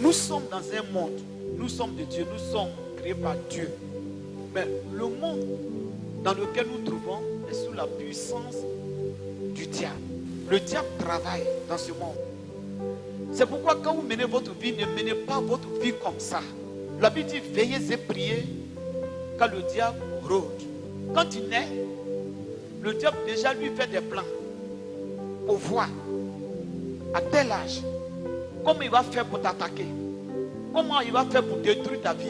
Nous sommes dans un monde, nous sommes de Dieu, nous sommes créés par Dieu. Mais le monde dans lequel nous trouvons est sous la puissance du diable. Le diable travaille dans ce monde. C'est pourquoi quand vous menez votre vie, ne menez pas votre vie comme ça. La Bible dit, veillez et priez quand le diable rôde. Quand tu nais, le diable déjà lui fait des plans pour voir à tel âge comment il va faire pour t'attaquer, comment il va faire pour détruire ta vie,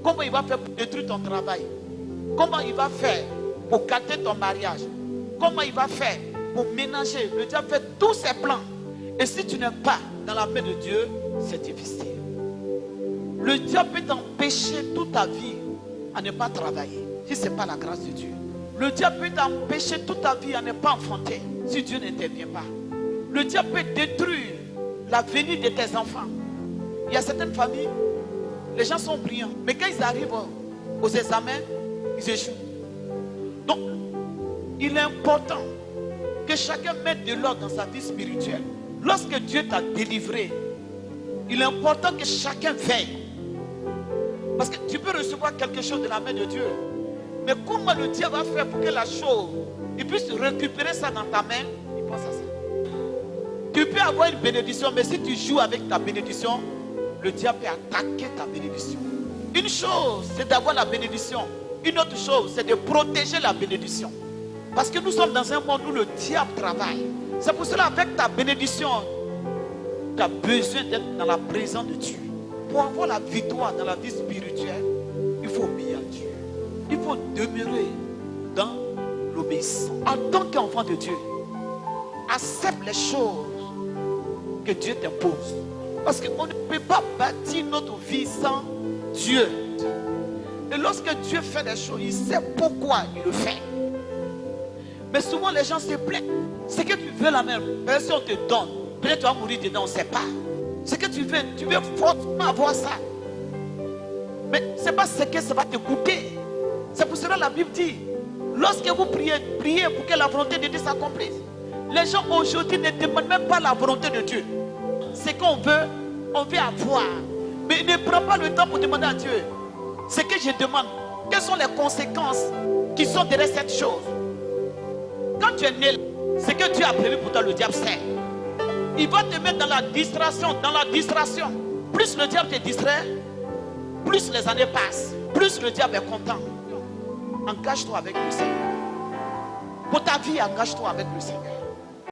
comment il va faire pour détruire ton travail, comment il va faire pour gâter ton mariage, comment il va faire pour ménager. Le diable fait tous ses plans. Et si tu n'es pas dans la main de Dieu, c'est difficile. Le diable peut t'empêcher toute ta vie à ne pas travailler, si ce n'est pas la grâce de Dieu. Le diable peut t'empêcher toute ta vie à ne pas enfanter, si Dieu n'intervient pas. Le diable peut détruire l'avenir de tes enfants. Il y a certaines familles, les gens sont brillants, mais quand ils arrivent aux examens, ils échouent. Donc, il est important que chacun mette de l'ordre dans sa vie spirituelle. Lorsque Dieu t'a délivré, il est important que chacun veille. Parce que tu peux recevoir quelque chose de la main de Dieu. Mais comment le diable va faire pour que la chose, il puisse récupérer ça dans ta main? Il pense à ça. Tu peux avoir une bénédiction, mais si tu joues avec ta bénédiction, le diable peut attaquer ta bénédiction. Une chose, c'est d'avoir la bénédiction. Une autre chose, c'est de protéger la bénédiction. Parce que nous sommes dans un monde où le diable travaille. C'est pour cela, avec ta bénédiction, tu as besoin d'être dans la présence de Dieu. Pour avoir la victoire dans la vie spirituelle, il faut obéir à Dieu. Il faut demeurer dans l'obéissance. En tant qu'enfant de Dieu, accepte les choses que Dieu t'impose. Parce qu'on ne peut pas bâtir notre vie sans Dieu. Et lorsque Dieu fait des choses, il sait pourquoi il le fait. Mais souvent les gens se plaignent. Ce que tu veux la même, si on te donne, peut-être tu vas mourir dedans, on ne sait pas. Ce que tu veux forcément avoir ça. Mais ce n'est pas ce que ça va te coûter. C'est pour cela que la Bible dit, lorsque vous priez, priez pour que la volonté de Dieu s'accomplisse. Les gens aujourd'hui ne demandent même pas la volonté de Dieu. Ce qu'on veut, on veut avoir. Mais ne prends pas le temps pour demander à Dieu. Ce que je demande, quelles sont les conséquences qui sont derrière cette chose? Quand tu es né, ce que Dieu a prévu pour toi, le diable sait. Il va te mettre dans la distraction, Plus le diable te distrait, plus les années passent, plus le diable est content. Engage-toi avec le Seigneur. Pour ta vie, engage-toi avec le Seigneur.